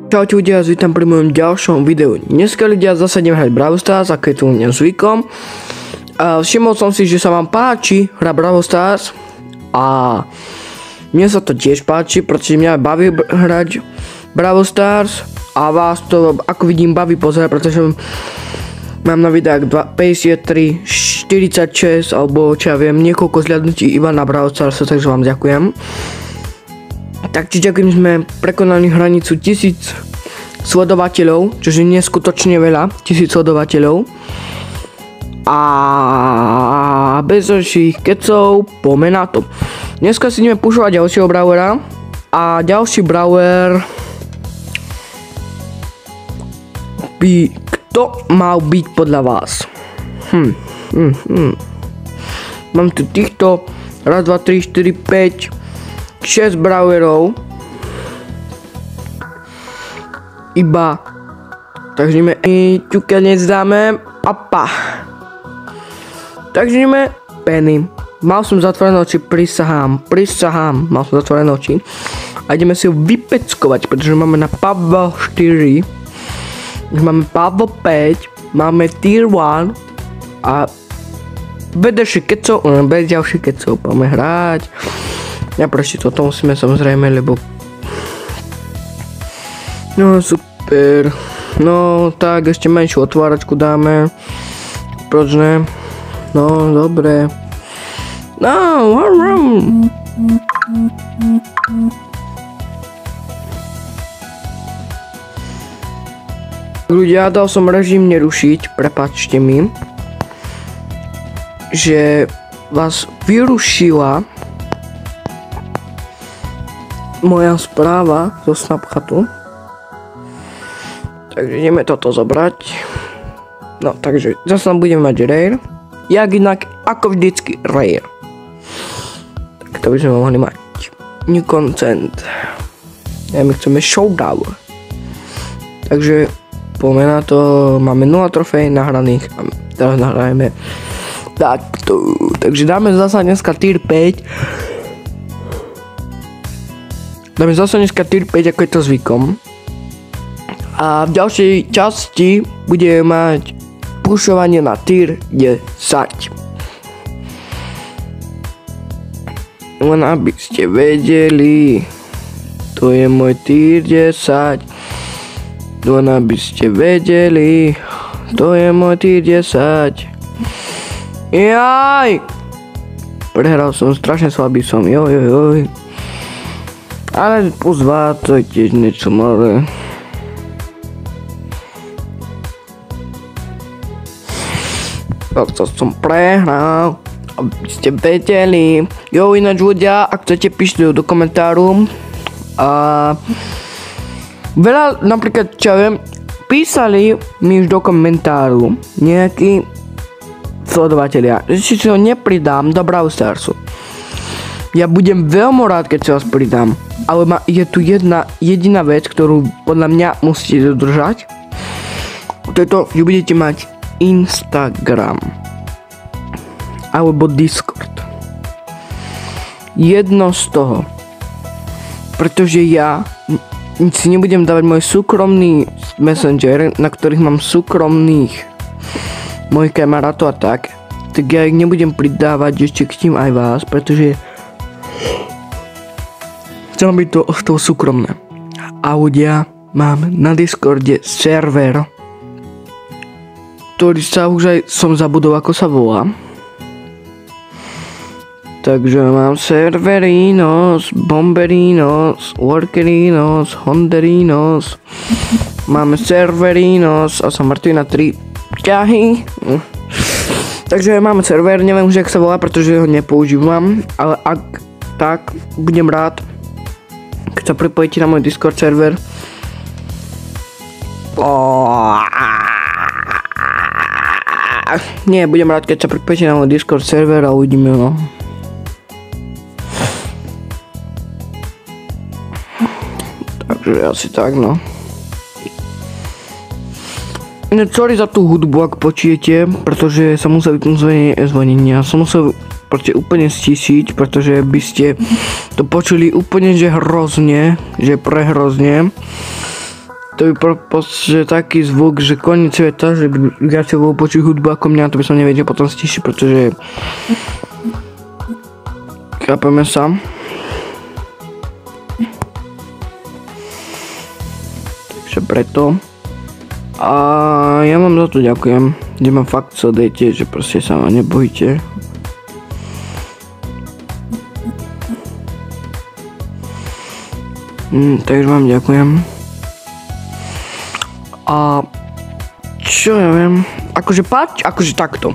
Čaute ľudia, vítam pri mojom ďalšom videu. Dneska ľudia zase idem hrať Brawl Stars, ako je tu u mňa zvykom. Všimol som si, že sa vám páči hra Brawl Stars a mne sa to tiež páči, pretože mňa baví hrať Brawl Stars a vás to, ako vidím, baví pozerať, pretože mám na videách 53, 46 alebo čo ja viem, niekoľko zľadnutí iba na Brawl Stars, takže vám ďakujem. Tak či ďakujem, sme prekonali hranicu 1000 sledovateľov, čo je neskutočne veľa, 1000 sledovateľov. A bez ďalších kecov, poďme na to. Dneska si ideme pušovať ďalšieho brawlera. A ďalší brawler by kto mal byť podľa vás? Mám tu týchto 1, 2, 3, 4, 5 6 brawlerov. Iba. Takže ideme ťukanec dáme. Apa. Takže ideme Penny. Mal som zatvorené oči, prisahám. Mal som zatvorené oči. A ideme si ho vypeckovať, pretože máme na Pavlo 4. Máme Pavlo 5. Máme Tier 1. A bez ďalších kecov, poďme hrať. Naprosto toto musíme samozrejme, lebo no super. No tak ešte menšiu otváračku dáme. Proč ne? No dobre. No ľudia, dal som režim nerušiť, prepáčte mi, že vás vyrušila moja správa zo Snapchatu. Takže ideme toto zobrať. No takže zase budeme mať rare. Jak inak ako vždycky rare. Tak to by sme mohli mať new content. Ja my chceme showdown. Takže poďme na to. Máme 0 trofej nahraných. A teraz nahrajeme takto. Takže dáme zase dneska tier 5. Dáme zase dneska tier 5, ako je to zvykom. A v ďalšej časti budeme mať pušovanie na tier 10. Len aby ste vedeli, to je môj tier 10. Len aby ste vedeli, to je môj tier 10. Jaj! Prehral som, strašne slabý som, joj. Ale pozvá, to je tiež niečo malé. To som prehral, aby ste vedeli. Jo, ináč ľudia, ak chcete, píšte do komentáru. A veľa, napríklad, čo viem, písali mi už do komentáru nejakí sledovatelia, že si ho nepridám do Brawl Starsu. Ja budem veľmi rád, keď sa vás pridám. Ale je tu jedna jediná vec, ktorú podľa mňa musíte dodržať. To je to, že budete mať Instagram. Alebo Discord. Jedno z toho. Pretože ja si nebudem dávať môj súkromný messenger, na ktorých mám súkromných mojich kamarátov a tak. Tak ja ich nebudem pridávať ešte k tým aj vás, pretože chcem byť to súkromné. A ľudia, mám na Discorde server, ktorý sa už aj som zabudol, ako sa volá. Takže mám serverinos, bomberinos, workerinos, honderinos. Máme serverinos a som mŕtvý na 3 ťahy. Takže máme server, neviem už, jak sa volá, pretože ho nepoužívam. Ale ak tak, budem rád, keď sa pripojíte na môj Discord server. Nie, budem rád, keď sa pripojíte na môj Discord server a uvidíme, no. Takže asi tak, no. Sorry za tú hudbu, ak počujete, pretože sa musel vypnúť zvonenia. Som musel proste úplne stíšiť, pretože by ste to počuli úplne, že hrozne, že prehrozne. to by že taký zvuk, že koniec sveta, že by viacej bolo počuť hudbu ako mňa, to by som nevedel potom stišiť, pretože chápeme sa. Takže preto. A ja vám za to ďakujem, kde ma fakt sledujete, že proste sa ma nebojíte. Takže vám ďakujem. A čo ja viem, akože takto.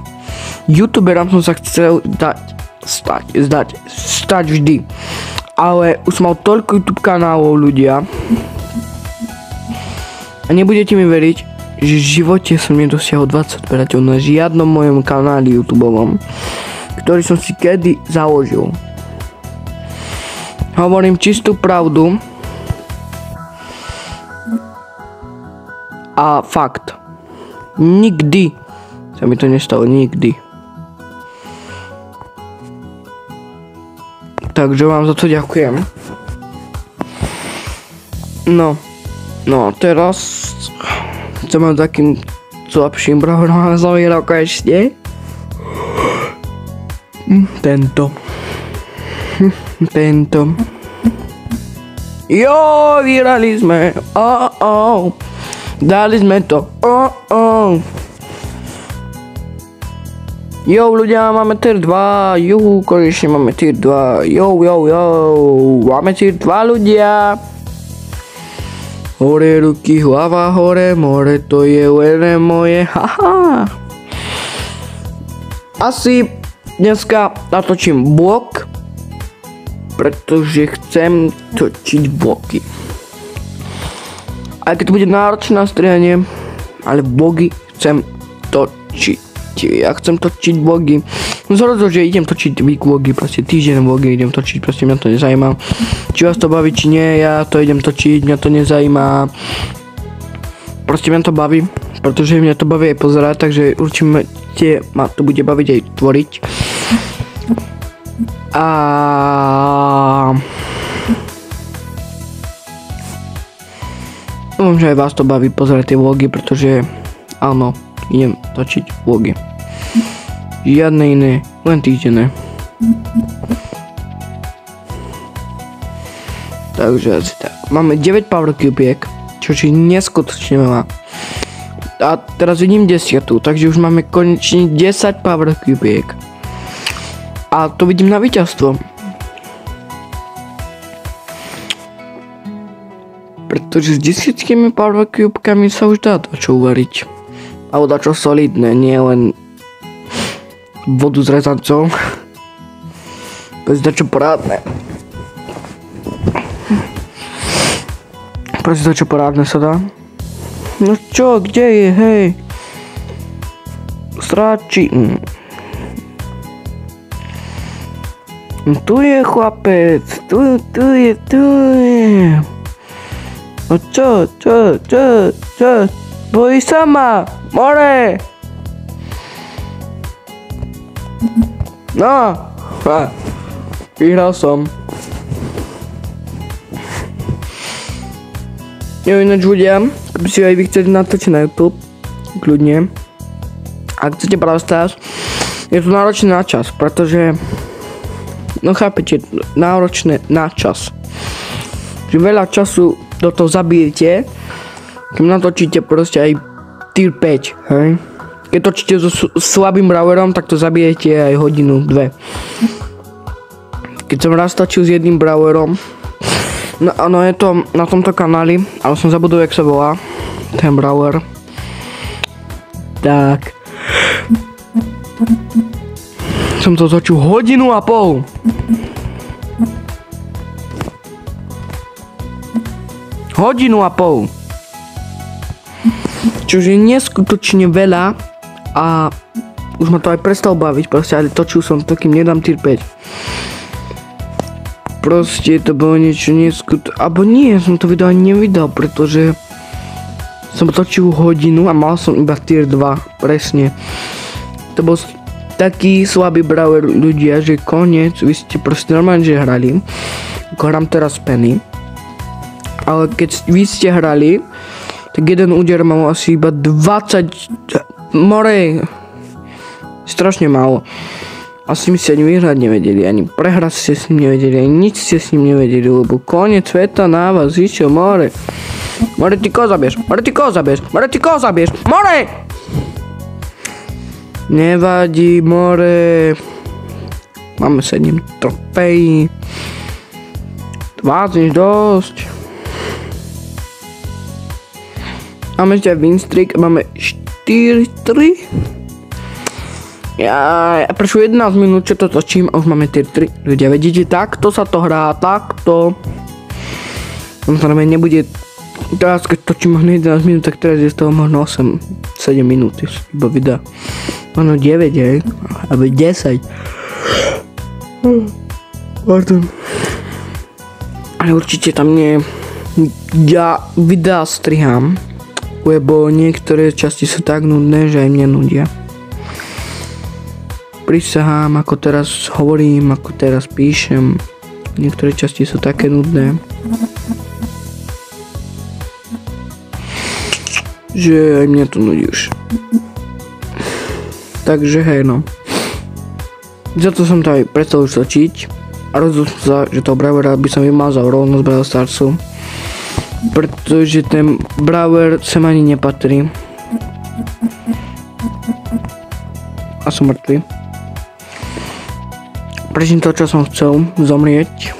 YouTuberom som sa chcel stať vždy. Ale už som mal toľko YouTube kanálov ľudia. A nebudete mi veriť, že v živote som nedosiahol 20 priateľov na žiadnom mojom kanáli YouTubeovom, ktorý som si kedy založil. Hovorím čistú pravdu a fakt. Nikdy sa mi to nestalo, nikdy. Takže vám za to ďakujem. No teraz chcem mať takým slabším bravorom nový rok ešte. Tento. Jo, vyhrali sme. Dali sme to. Jo, ľudia, máme tier 2. Juhu, konečne máme tier 2. Jo. Máme tier 2, ľudia. Hore ruky, hlava hore, more, to je len moje, haha. Asi dneska natočím vlog, pretože chcem točiť vlogy. Aj keď to bude náročné na strihanie, ale vlogy chcem točiť. Ja chcem točiť vlogy. No sa rozhodol, že idem točiť vlogy, proste týždeň vlogy idem točiť, proste mňa to nezajíma. Či vás to baví, či nie, ja to idem točiť, mňa to nezajíma. Proste mňa to baví, pretože mňa to baví aj pozerať, takže určite ma to bude baviť aj tvoriť. A dúfam, že aj vás to baví pozerať tie vlogy, pretože áno, idem točiť vlogy. Žiadne iné, len týždenné. Takže asi tak. Máme 9 power cubiek, čo je neskutočne veľa. A teraz vidím 10, takže už máme konečne 10 power cubiek. A to vidím na víťazstvo. Pretože s 10 power cubekami sa už dá dačo uvariť. Alebo dačo solidné, nie len vodu s rezancom. Bez dačo porádne. Proste dačo porádne sa dá. No čo, kde je, hej? Sráči. Tu je chlapec, tu je. No čo? Bojí sa ma, more! No, vyhral som. Jo, ináč ľudia, keby si aj vy chcete natočiť na YouTube, kľudne. Ak chcete Brawl Stars, je to náročné na čas, pretože, no chápete, náročné na čas. Že veľa času do toho zabijete, keď natočíte proste aj tier 5, hej? Keď točíte so slabým brawlerom, tak to zabijete aj hodinu, 2. Keď som raz točil s jedným brawlerom, no je to na tomto kanáli, ale som zabudol, jak sa volá ten brawler. Tak. Som to točil 1,5 hodiny. Hodinu a pol. Čože je neskutočne veľa a už ma to aj prestal baviť, proste, ale točil som to, kým nedám tier 5. Proste to bolo niečo alebo nie, som to video ani nevydal, pretože som točil hodinu a mal som iba tier 2, presne. To bol taký slabý brawler ľudia, že koniec, vy ste proste normálne, že hrali, ako hrám teraz Penny. Ale keď vy ste hrali, tak jeden úder mám asi iba 20 more. Strašne málo. Asi mi ste ani vyhrať nevedeli, ani prehrať ste s ním nevedeli, ani nič ste s ním nevedeli, lebo koniec sveta na vás išiel more. More, ty koho zabiješ? More, ty koho zabiješ? More, ty koho zabiješ? More! Nevadí, more. Máme 7 trofejí. 20 dosť. Máme ešte aj win streak, máme 4-3. Ja prešlo 11 minút, čo to točím a už máme tier 3. Ľudia, vedíte, takto sa to hrá, takto. Samozrejme nebude, teraz keď točím možno 11 minút, tak teraz je z toho možno 8-7 minút, iba videa. Možno 9, hej, alebo 10. Pardon. Ale určite tam nie, ja videa strihám, lebo niektoré časti sú tak nudné, že aj mne nudia. Prisahám, ako teraz hovorím, ako teraz píšem. Niektoré časti sú také nudné, že aj mňa to nudí už. Takže hej no. Za to som to aj prestal už točiť. A rozhodol som sa, že toho Brawlera by som vymazal rovno z Brawl Starsu. Pretože ten Brawler sem ani nepatrí. A som mŕtvý. Prežím to, čo som chcel, zomrieť.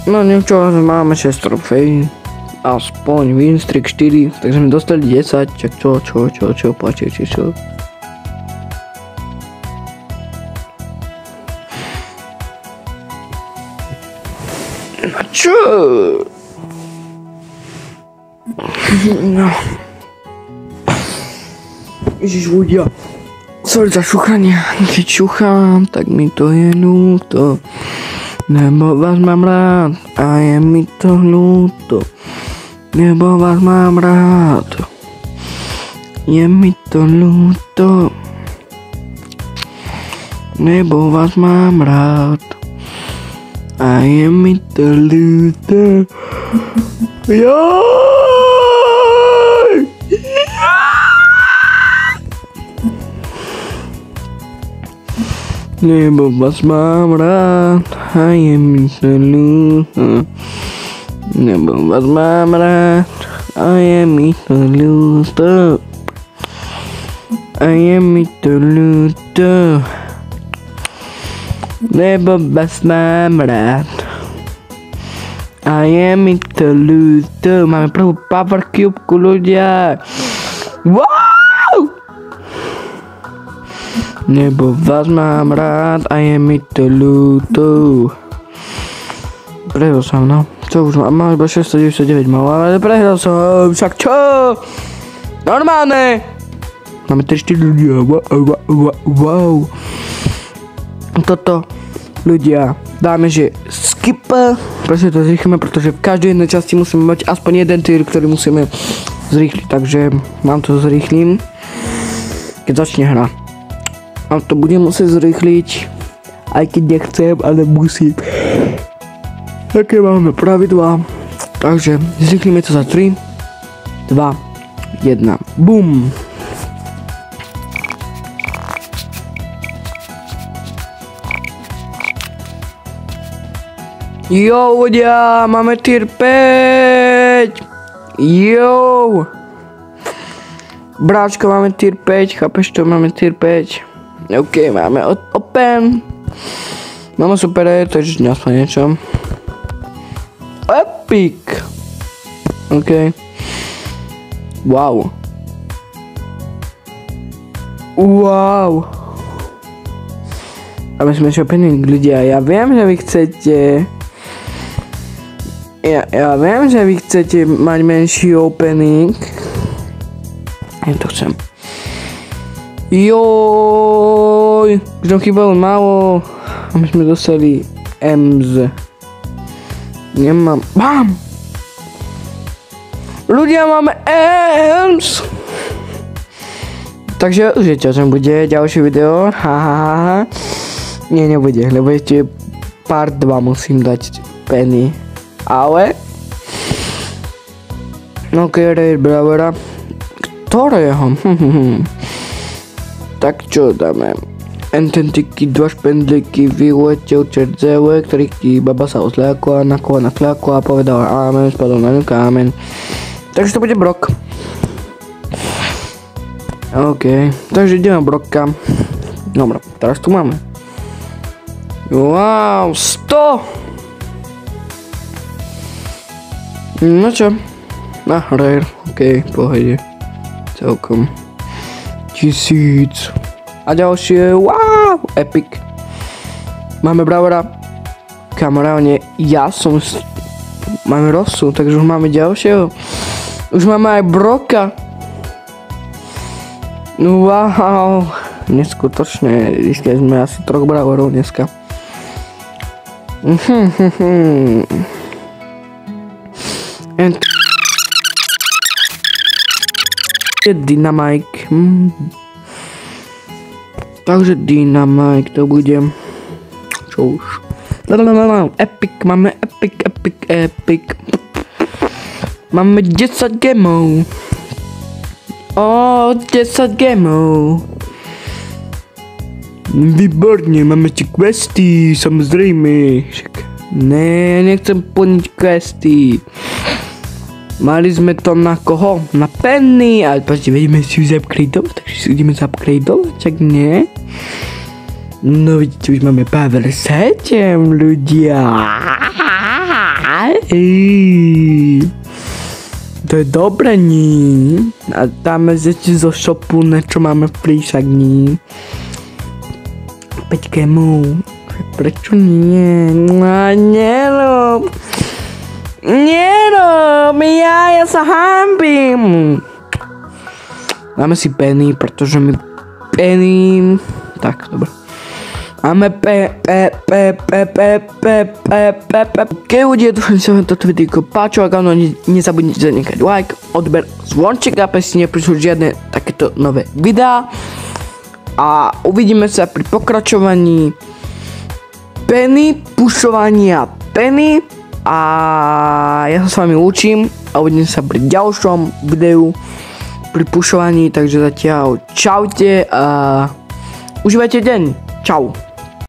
No niečo, máme 6 trofej. Aspoň win streak 4, tak sme dostali 10, čak čo, páči, čo. No čo? No. Ježiš, ľudia. Sorry za šuchanie, keď šuchám, tak mi to je ľúto. Lebo vás mám rád a je mi to ľúto. Lebo vás mám rád. Je mi to ľúto. Lebo vás mám rád. A je mi to ľúto. Joj! Lebo vás mám rád. A je mi to ľúto. Lebo vás mám rád a je mi to ľúto. A je mi to ľúto. Lebo vás mám rád a je mi to ľúto. Máme prvú power cube-ku, ľudia. Wow! Lebo vás mám rád a je mi to ľúto. Prehral som, no. Čo už mám iba 699 mal, ale prehral som, však čo? Normálne! Máme 3-4 ľudia, wow. Toto, ľudia, dáme, že skip, prečo to zrýchlime, pretože v každej jednej časti musíme mať aspoň jeden tier, ktorý musíme zrýchliť, takže vám to zrýchlim, keď začne hra. Vám to budem musieť zrýchliť, aj keď nechcem, ale musím. Také máme pravidlá, takže zrýchlíme to za 3, 2, 1, BUM! Jo, ľudia, máme tier 5! Jo! Bráčko, máme tier 5, chápeš to, máme tier 5. OK, máme open. Máme super, takže aspoň niečo. Epic! OK. Wow. A my sme shopping ľudia, ja viem, že vy chcete... Ja viem, že vy chcete mať menší opening. Ja to chcem. Joj, už nám chýbalo málo. A my sme dostali EMS. Nemám. BAM! Ľudia, máme EMS! Takže už viete, o čom bude ďalšie video. Hahaha. Nie, nebude, lebo ešte part 2 musím dať Penny. Ale Ok, Raid Brawlera. Ktorého? Tak čo dáme? Ententiky, 2 špendlíky, vyletel čerdzele, ktorý baba sa osľakla, na kolena kľakla a povedala amen, spadol na ňu kámen. Takže to bude Brock. OK, takže ideme Brocka. Dobre, teraz tu máme. Wow, 100! No čo? Rare, OK, pohode. Celkom. 1000. A ďalšie, wow, epic. Máme Brawlera. Kamarávne, máme Rossu, takže už máme ďalšieho. Už máme aj Brocka. Wow, neskutočné, získali sme asi 3 Brawlerov dneska. Dynamite. Takže Dynamite to bude. Čo už? Epic, máme epic. Máme 10 gemov. 10 gemov. Výborne, máme ti questy, samozrejme. Ne, nechcem plniť questy. Mali sme to na koho? Na Penny, ale počkej, vedíme si ju upgradeovať, takže si ideme upgradeovať, čak nie? No vidíte, už máme power 7, ľudia. To je dobré, ní. A dáme zeti zo shopu, čo máme v príšak, ní. 5 gemov. Prečo nie? No, nerob. Nerob, ja sa hanbím. Dáme si Penny, pretože mi Penny... Tak, dobre. Máme Keď ľudia, dúfam, že sa vám toto videjko páčilo, ak áno, nezabudnite zanechať like, odber, zvonček, aby si neprišli žiadne takéto nové videá. A uvidíme sa pri pokračovaní Penny, pušovania Penny. A ja sa s vami lúčim a uvidím sa pri ďalšom videu pri pušovaní, takže zatiaľ čaute a užívajte deň. Čau.